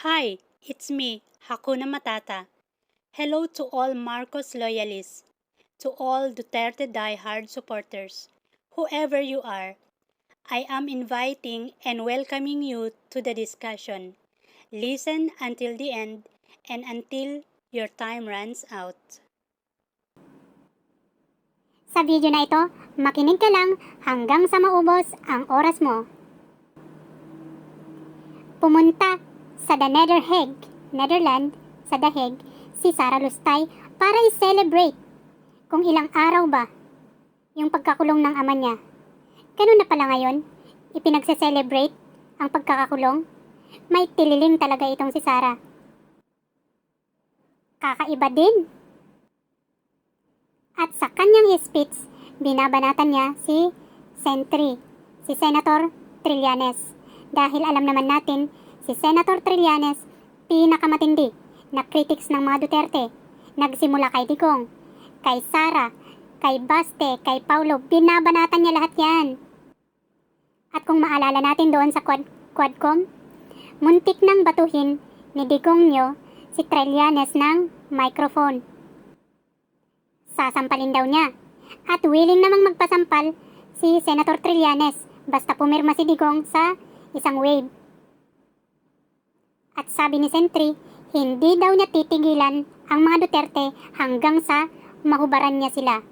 Hi, it's me, Hakuna Matata. Hello to all Marcos loyalists, to all Duterte diehard supporters. Whoever you are, I am inviting and welcoming you to the discussion. Listen until the end and until your time runs out. Sa video na ito, makinig ka lang hanggang sa maubos ang oras mo. Pumunta sa Netherlands, sa The Hague, si Sara Lustay para i-celebrate kung ilang araw ba yung pagkakulong ng ama niya. Ganun na pala ngayon, ipinagse-celebrate ang pagkakakulong. May tililing talaga itong si Sara. Kakaiba din. At sa kanyang speech, binabanatan niya si si Senator Trillanes. Dahil alam naman natin, si Senator Trillanes, pinakamatindi na critics ng mga Duterte. Nagsimula kay Digong, kay Sara, kay Baste, kay Paulo, binabanatan niya lahat yan. At kung maalala natin doon sa Quadcom, muntik nang batuhin ni Digong nyo si Trillanes ng microphone. Sasampalin daw niya. At willing namang magpasampal si Senator Trillanes basta pumirma si Digong sa isang wave. At sabi ni Sentry, hindi daw niya titigilan ang mga Duterte hanggang sa mahubaran niya sila.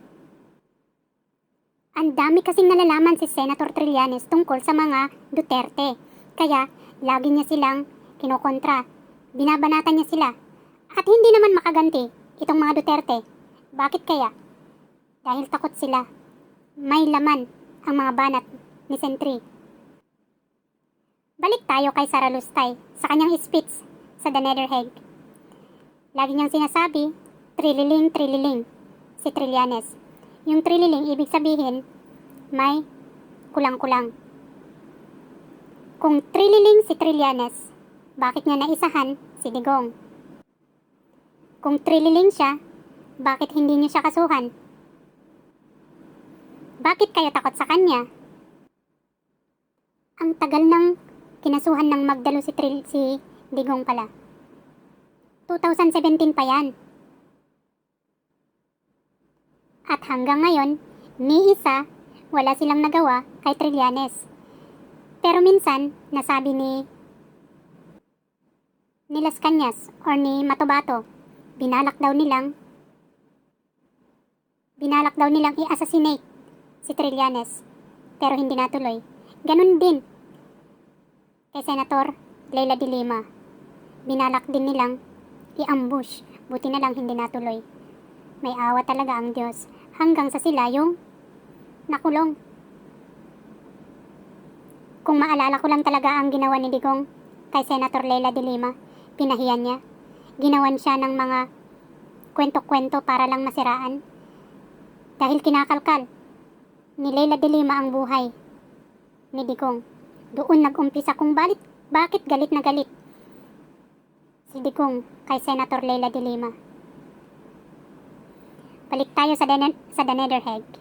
Ang dami kasing nalalaman si Senator Trillanes tungkol sa mga Duterte. Kaya lagi niya silang kinokontra. Binabanatan niya sila. At hindi naman makaganti itong mga Duterte. Bakit kaya? Dahil takot sila. May laman ang mga banat ni Sentry. Balik tayo kay Sara Lustay sa kanyang speech sa The Hague. Lagi niyang sinasabi, trililing si Trillanes. Yung trililing, ibig sabihin, may kulang-kulang. Kung trililing si Trillanes, bakit niya naisahan si Digong? Kung trililing siya, bakit hindi niyo siya kasuhan? Bakit kayo takot sa kanya? Ang tagal ng kinasuhan ng Magdalo si Digong pala. 2017 pa yan. At hanggang ngayon, ni isa, wala silang nagawa kay Trillanes. Pero minsan, nasabi ni Las Cañas or ni Matobato, binalak daw nilang i-assassinate si Trillanes, pero hindi natuloy. Ganun din kay Senator Leila de Lima. Binalak din nilang i-ambush, buti na lang hindi natuloy. May awa talaga ang Diyos hanggang sa sila yung nakulong. Kung maalala ko lang talaga ang ginawa ni Digong kay Senator Leila de Lima, pinahiyan niya. Ginawan siya ng mga kwento-kwento para lang masiraan. Dahil kinakalkal ni Leila de Lima ang buhay ni Digong. Doon nag-umpisa kung bakit galit na galit si Digong kay Senator Leila de Lima. Balik tayo sa The Hague.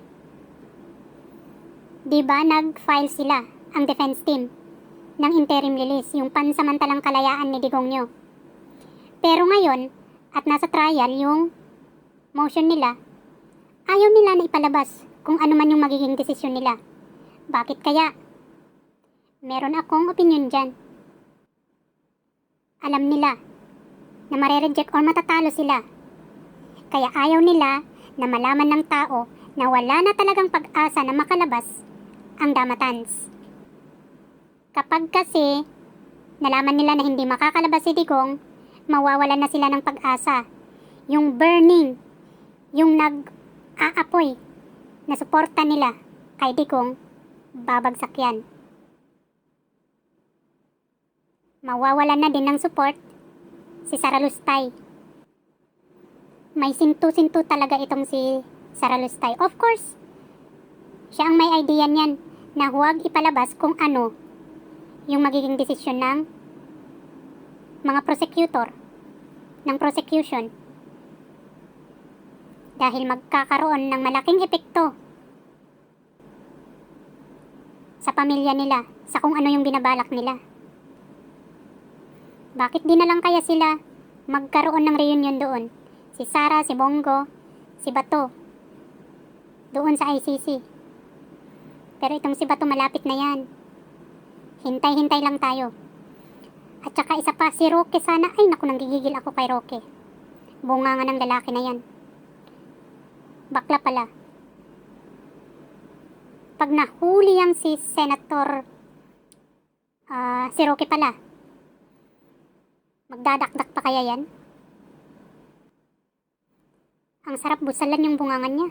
Diba nag-file sila, ang defense team, ng interim release, yung pansamantalang kalayaan ni Digong nyo. Pero ngayon, at nasa trial yung motion nila, ayaw nila na ipalabas kung ano man yung magiging desisyon nila. Bakit kaya? Meron akong opinion dyan. Alam nila na marereject or matatalo sila. Kaya ayaw nila na malaman ng tao na wala na talagang pag-asa na makalabas ang Damatans. Kapag kasi nalaman nila na hindi makakalabas si Digong, mawawalan na sila ng pag-asa. Yung burning, yung nag-aapoy na suporta nila kay Digong, babagsak yan. Mawawalan na din ng support si Sara Lustay. May sintu-sintu talaga itong si Sara Lustay. Of course, siya ang may idea niyan na huwag ipalabas kung ano yung magiging desisyon ng mga prosecutor, ng prosecution. Dahil magkakaroon ng malaking epekto sa pamilya nila, sa kung ano yung binabalak nila. Bakit di na lang kaya sila magkaroon ng reunion doon? Si Sara, si Bongo, si Bato. Doon sa ICC. Pero itong si Bato malapit na yan. Hintay-hintay lang tayo. At saka isa pa, si Roque sana. Ay naku, nanggigigil ako kay Roque. Bunga nga ng lalaki na yan. Bakla pala. Pag nahuli yang si Senator si Roque pala, magdadakdak pa kaya yan? Ang sarap busalan yung bungangan niya.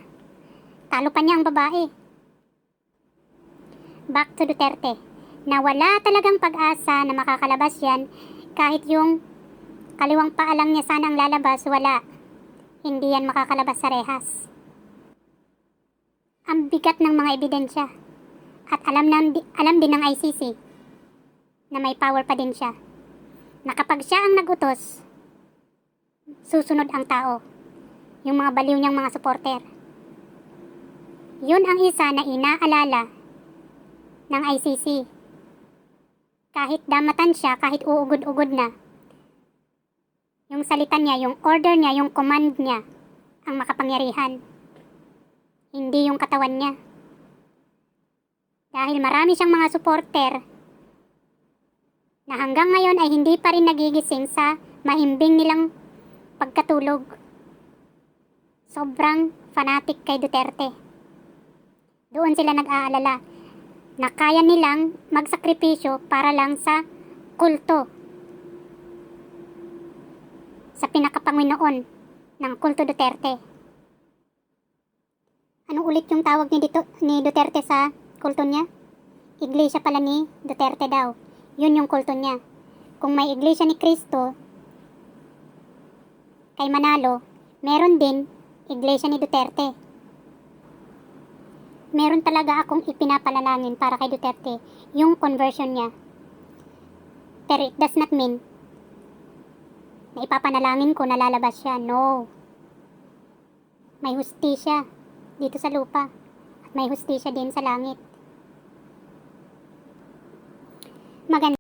Talo pa niya ang babae. Back to Duterte. Na wala talagang pag-asa na makakalabas yan, kahit yung kaliwang paa lang niya sana ang lalabas, wala. Hindi yan makakalabas sa rehas. Ang bigat ng mga ebidensya. At alam din ng ICC na may power pa din siya. Na kapag siya ang nagutos, susunod ang tao. Yung mga baliw niyang mga supporter. Yun ang isa na inaalala ng ICC. Kahit damatan siya, kahit uugod-ugod na, yung salita niya, yung order niya, yung command niya, ang makapangyarihan. Hindi yung katawan niya. Dahil marami siyang mga supporter na hanggang ngayon ay hindi pa rin nagigising sa mahimbing nilang pagkatulog. Sobrang fanatic kay Duterte. Doon sila nag-aalala na kaya nilang magsakripisyo para lang sa kulto. Sa pinakapanginoon ng kulto Duterte. Ano ulit yung tawag ni Duterte sa kulto niya? Iglesia pala ni Duterte daw. Yun yung kulto niya. Kung may iglesia ni Cristo kay Manalo, meron din iglesia ni Duterte. Meron talaga akong ipinapalalangin para kay Duterte, yung conversion niya. Pero it does not mean na ipapanalangin ko na lalabas siya. No. May hustisya dito sa lupa. At may hustisya din sa langit. Maganda.